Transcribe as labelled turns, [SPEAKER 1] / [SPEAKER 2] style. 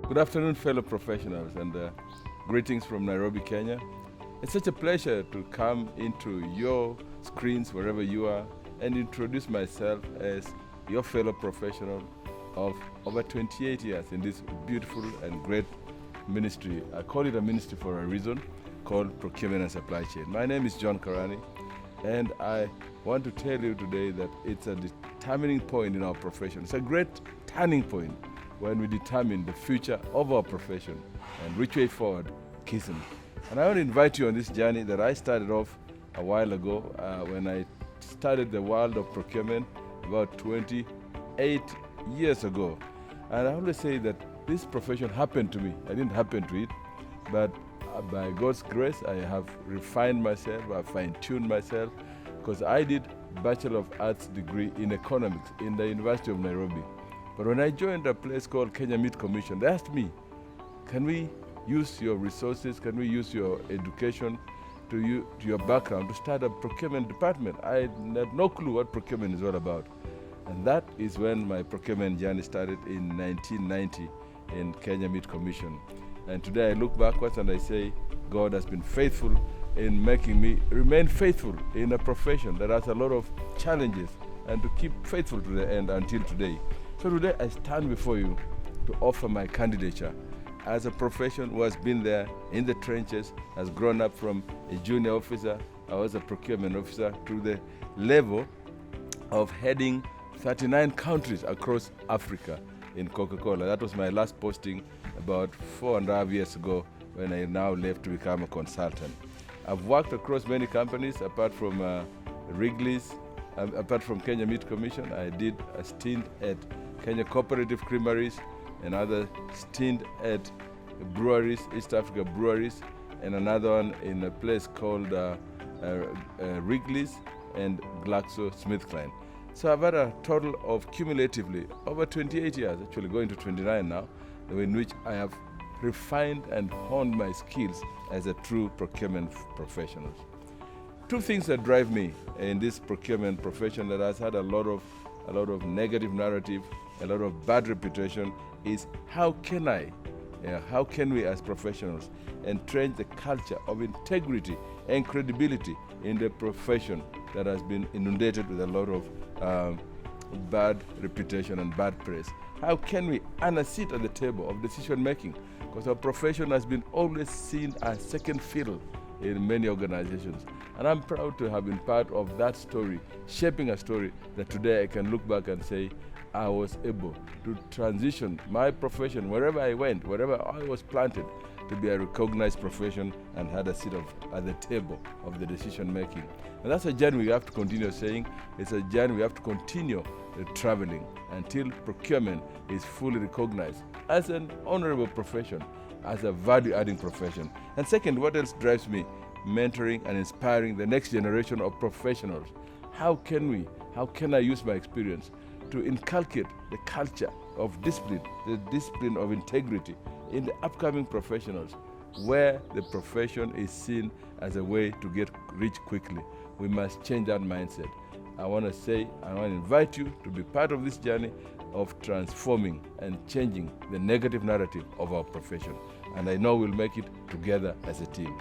[SPEAKER 1] Good afternoon, fellow professionals, and greetings from Nairobi, Kenya. It's such a pleasure to come into your screens wherever you are and introduce myself as your fellow professional of over 28 years in this beautiful and great ministry. I call it a ministry for a reason, called Procurement and Supply Chain. My name is John Karani, and I want to tell you today that it's a determining point in our profession. It's a great turning point when we determine the future of our profession and which way forward kissing. And I want to invite you on this journey that I started off a while ago when I started the world of procurement about 28 years ago. And I always say that this profession happened to me. I didn't happen to it, but by God's grace, I have refined myself, I've fine-tuned myself, because I did Bachelor of Arts degree in economics in the University of Nairobi. But when I joined a place called Kenya Meat Commission, they asked me, can we use your resources, can we use your education to your background to start a procurement department? I had no clue what procurement is all about. And that is when my procurement journey started in 1990 in Kenya Meat Commission. And today I look backwards and I say, God has been faithful in making me remain faithful in a profession that has a lot of challenges and to keep faithful to the end until today. So today I stand before you to offer my candidature as a profession who has been there in the trenches, has grown up from a junior officer, I was a procurement officer, to the level of heading 39 countries across Africa in Coca-Cola. That was my last posting about 4.5 years ago when I now left to become a consultant. I've worked across many companies apart from Wrigley's, apart from Kenya Meat Commission. I did a stint at Kenya Cooperative Creameries, another stint at breweries, East Africa breweries, and another one in a place called Wrigley's and Glaxo-SmithKline. So I've had a total of cumulatively over 28 years, actually going to 29 now, in which I have refined and honed my skills as a true procurement professional. Two things that drive me in this procurement profession that has had a lot of negative narrative, a lot of bad reputation, is how can we as professionals entrench the culture of integrity and credibility in the profession that has been inundated with a lot of bad reputation and bad press? How can we earn a seat at the table of decision making? Because our profession has been always seen as second fiddle in many organizations. And I'm proud to have been part of that story, shaping a story that today I can look back and say, I was able to transition my profession wherever I went, wherever I was planted, to be a recognized profession and had a seat at the table of the decision making. And that's a journey we have to continue saying. It's a journey we have to continue traveling until procurement is fully recognized as an honorable profession, as a value-adding profession. And second, what else drives me? Mentoring and inspiring the next generation of professionals. How can I use my experience to inculcate the culture of discipline, the discipline of integrity in the upcoming professionals, where the profession is seen as a way to get rich quickly? We must change that mindset. I want to invite you to be part of this journey of transforming and changing the negative narrative of our profession. And I know we'll make it together as a team.